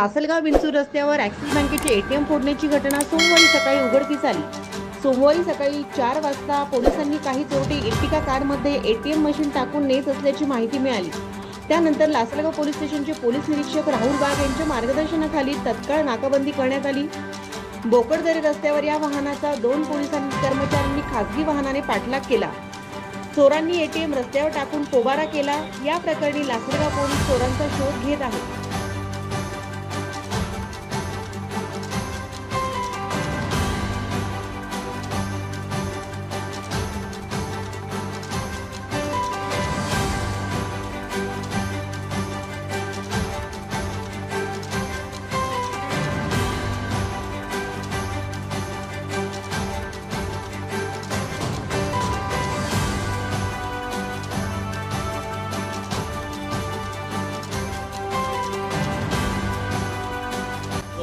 लासलगाव विंचूर रस्त्यावर ॲक्सिस बँकेचे एटीएम फोडण्याची घटना सोमवारी सकाळी उघडकीस आली। सोमवारी सकाळी 4 वाजता पोलिसांनी काही चोरटे इर्टिगा कारमध्ये एटीएम मशीन टाकून नेत असल्याची माहिती मिळाली। त्यानंतर लासलगाव पोलीस स्टेशनचे पोलीस निरीक्षक राहुल बाग यांच्या मार्गदर्शनाखाली तत्काळ नाकाबंदी करण्यात आली। बोकडदरे रस्त्यावर या वाहनाचा 2 पोलीस कर्मचाऱ्यांनी खासगी वाहनाने पाठलाग केला। चोरांनी एटीएम रस्त्यावर टाकून पोबारा केला। या प्रकरणी लासलगाव पोलीस चोरांचा शोध घेत आहेत।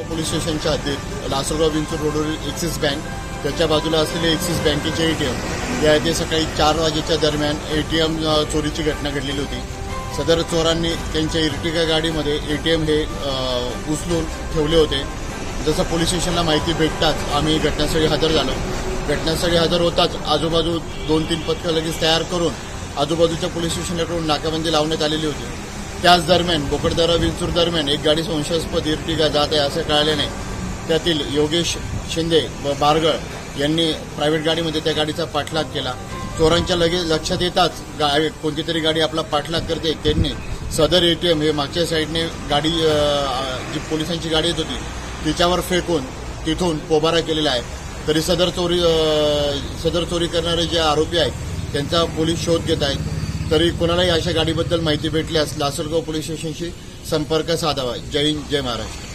पोलीस स्टेशनच्या हद्दीत लासलगाव विंचूर रोडवरील ॲक्सिस बँक त्याच्या बाजूला असलेले ॲक्सिस बँकेचे एटीएम या येथे सकाळी 4 वाजेच्या दरम्यान एटीएम चोरीची घटना घडलेली होती। सदर चोरांनी त्यांच्या इर्टिगा गाडीमध्ये एटीएम हे उचलून ठेवले होते। जसं पोलीस स्टेशनला माहिती भेटताच आम्ही घटनास्थळी हजर झालो। घटनास्थळी हजर होताच आजूबाजू 2-3 पथकं लगेच तयार करून आजूबाजूच्या पोलीस स्टेशनकडून नाकाबंदी लावण्यात आलेली होती। त्याच दरम्यान बोकडदरा विंचूर दरम्यान एक गाडी संशयास्पद इर्टिगा जात आहे असं कळाल्याने त्यातील योगेश शिंदे व बारगळ यांनी प्रायव्हेट गाडीमध्ये त्या गाडीचा पाठलाग केला। चोरांच्या लगेच लक्षात येताच कोणती तरी गाडी आपला पाठलाग करते, त्यांनी सदर एटीएम हे मागच्या साईडने गाडी जी पोलिसांची गाडी येत होती तिच्यावर फेकून तिथून पोबारा केलेला आहे। तरी सदर चोरी करणारे जे आरोपी आहेत त्यांचा पोलीस शोध घेत आहेत। तरी कोणालाही अशा गाडीबद्दल माहिती भेटल्यास लासलगाव पोलीस स्टेशनशी संपर्क साधावा। जय हिंद, जय महाराष्ट्र।